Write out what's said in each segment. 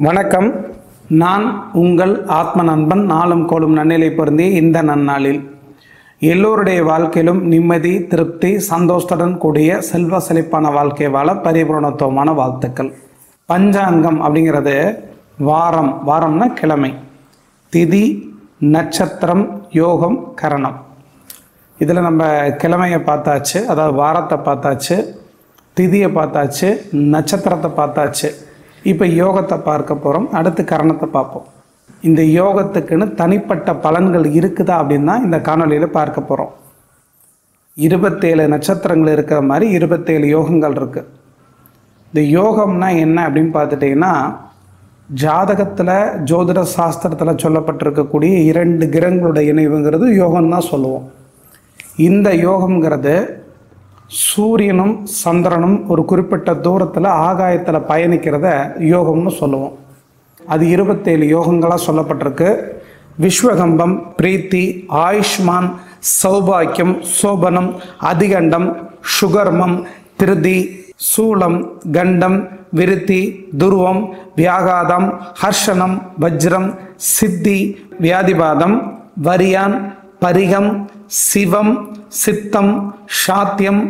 வணக்கம். நான் உங்கள் ஆத்ம நண்பன். நாளும் கோளும் நன்னிலை பொருந்திய இந்த நன்னாளில் எல்லோருடைய வாழ்க்கையிலும் நிம்மதி, திருப்தி, சந்தோஷத்துடன் கூடிய செல்வ செழிப்பான வாழ்க்கை வாழ பரிபூரணத்துவமான வாழ்த்துக்கள். பஞ்சாங்கம் அப்படிங்கிறது வாரம்னா கிழமை, திதி, நட்சத்திரம், யோகம், கரணம். இதில் நம்ம கிழமையை பார்த்தாச்சு, அதாவது வாரத்தை பார்த்தாச்சு, திதியை பார்த்தாச்சு, நட்சத்திரத்தை பார்த்தாச்சு. இப்போ யோகத்தை பார்க்க போகிறோம். அடுத்து கரணத்தை பார்ப்போம். இந்த யோகத்துக்குன்னு தனிப்பட்ட பலன்கள் இருக்குதா அப்படின்னா இந்த காணொலியில் பார்க்க போகிறோம். 27 நட்சத்திரங்கள் இருக்கிற மாதிரி 27 யோகங்கள் இருக்குது. இந்த யோகம்னா என்ன அப்படின்னு பார்த்துட்டிங்கன்னா, ஜாதகத்தில் ஜோதிட சாஸ்திரத்தில் சொல்லப்பட்டிருக்கக்கூடிய 2 கிரகங்களுடைய இணைவுங்கிறது யோகம்தான் சொல்லுவோம். இந்த யோகம்ங்கிறது சூரியனும் சந்திரனும் ஒரு குறிப்பிட்ட தூரத்தில் ஆகாயத்தில் பயணிக்கிறத யோகம்னு சொல்லுவோம். அது 27 யோகங்களாக சொல்லப்பட்டிருக்கு. விஸ்வகம்பம், பிரீத்தி, ஆயுஷ்மான், சௌபாக்கியம், சோபனம், அதிகண்டம், சுகர்மம், திருதி, சூலம், கண்டம், விருத்தி, துருவம், வியாகாதம், ஹர்ஷனம், வஜ்ரம், சித்தி, வியாதிபாதம், வரியான், பரிகம், சிவம், சித்தம், சாத்தியம்,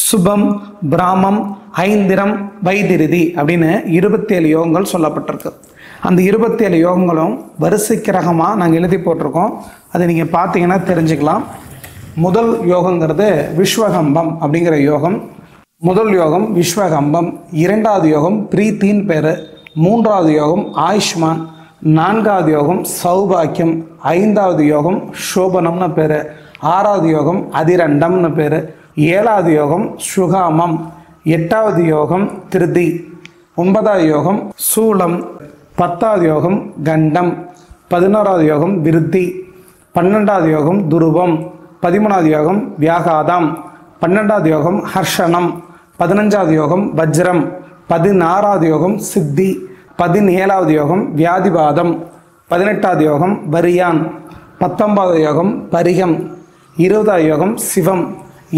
சுபம், பிராமம், ஐந்திரம், வைதிருதி அப்படின்னு 27 யோகங்கள் சொல்லப்பட்டிருக்கு. அந்த 27 யோகங்களும் வரிசை கிரகமாக நாங்கள் எழுதி போட்டிருக்கோம். அதை நீங்கள் பார்த்தீங்கன்னா தெரிஞ்சுக்கலாம். முதல் யோகங்கிறது விஸ்வகம்பம் அப்படிங்கிற யோகம். முதல் யோகம் விஸ்வகம்பம், 2வது யோகம் பிரீத்தின்னு பேர், 3வது யோகம் ஆயுஷ்மான், 4வது யோகம் சௌபாக்கியம், 5வது யோகம் சோபனம்னு பேர், 6வது யோகம் அதிரண்டம்னு பேர், 7வது யோகம் சுகாமம், 8வது யோகம் திருதி, 9வது யோகம் சூலம், 10வது யோகம் கண்டம், 11வது யோகம் விருத்தி, 12வது யோகம் துருவம், 13வது யோகம் வியாகாதம், 12வது யோகம் ஹர்ஷனம், 15வது யோகம் வஜ்ரம், 16வது யோகம் சித்தி, 17வது யோகம் வியாதிபாதம், 18வது யோகம் வரியான், 19வது யோகம் பரிகம், 20வது யோகம் சிவம்,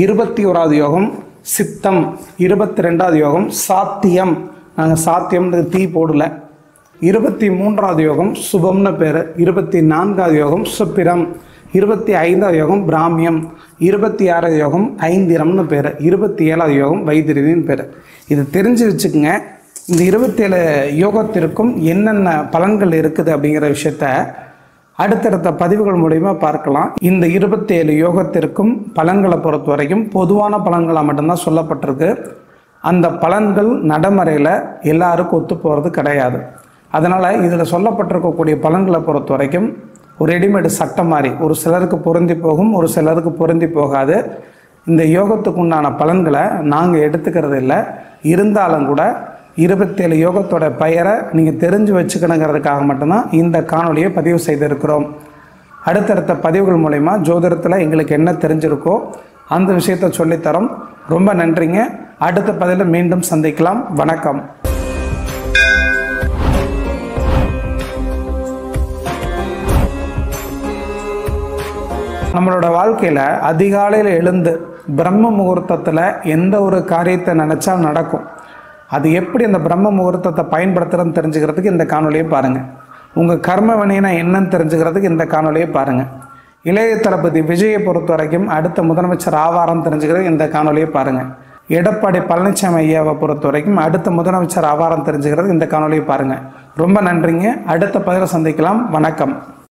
21வது யோகம் சித்தம், 22வது யோகம் சாத்தியம். நாங்கள் சாத்தியம்ன்றது தீ போடல. 23வது யோகம் சுபம்னு பேர், 24வது யோகம் சுப்பிரம், 25வது யோகம் பிராமியம், 26வது யோகம் ஐந்திரம்னு பேர், 27வது யோகம் வைத்திருதின்னு பேர். இது தெரிஞ்சு வச்சுக்கோங்க. இந்த 27 யோகத்திற்கும் என்னென்ன பலன்கள் இருக்குது அப்படிங்கிற விஷயத்த அடுத்தடுத்த பதிவுகள் மூலமா பார்க்கலாம். இந்த 27 யோகத்திற்கும் பலன்களை பொறுத்த வரைக்கும் பொதுவான பலன்களாக மட்டும்தான் சொல்லப்பட்டிருக்கு. அந்த பலன்கள் நடைமுறையில் எல்லாருக்கும் ஒத்து போகிறது கிடையாது. அதனால் இதில் சொல்லப்பட்டிருக்கக்கூடிய பலன்களை பொறுத்த வரைக்கும் ஒரு ரெடிமேடு சட்டம் மாதிரி ஒரு சிலருக்கு பொருந்தி போகும், ஒரு சிலருக்கு பொருந்தி போகாது. இந்த யோகத்துக்கு உண்டான பலன்களை நாங்கள் எடுத்துக்கிறது இல்லை. இருந்தாலும் கூட 27 யோகத்தோட பெயரை நீங்கள் தெரிஞ்சு வச்சுக்கணுங்கிறதுக்காக மட்டும்தான் இந்த காணொலியை பதிவு செய்திருக்கிறோம். அடுத்தடுத்த பதிவுகள் மூலமா ஜோதிடத்தில் எங்களுக்கு என்ன தெரிஞ்சிருக்கோ அந்த விஷயத்தை சொல்லித்தரோம். ரொம்ப நன்றிங்க. அடுத்த பதிவில் மீண்டும் சந்திக்கலாம். வணக்கம். நம்மளோட வாழ்க்கையில் அதிகாலையில் எழுந்து பிரம்ம முகூர்த்தத்தில் எந்த ஒரு காரியத்தை நினச்சா நடக்கும். அது எப்படி அந்த பிரம்ம முகூர்த்தத்தை பயன்படுத்துகிறதுன்னு தெரிஞ்சுக்கிறதுக்கு இந்த காணொலியை பாருங்கள். உங்கள் கர்ம வினைனா என்னன்னு தெரிஞ்சுக்கிறதுக்கு இந்த காணொலியை பாருங்கள். இளைய தளபதி விஜயை பொறுத்த வரைக்கும் அடுத்த முதலமைச்சர் ஆவாரம் தெரிஞ்சுக்கிறது இந்த காணொலியை பாருங்கள். எடப்பாடி பழனிசாமி ஐயாவை பொறுத்த வரைக்கும் அடுத்த முதலமைச்சர் ஆவாரம் தெரிஞ்சுக்கிறது இந்த காணொலியை பாருங்கள். ரொம்ப நன்றிங்க. அடுத்த பதிவில் சந்திக்கலாம். வணக்கம்.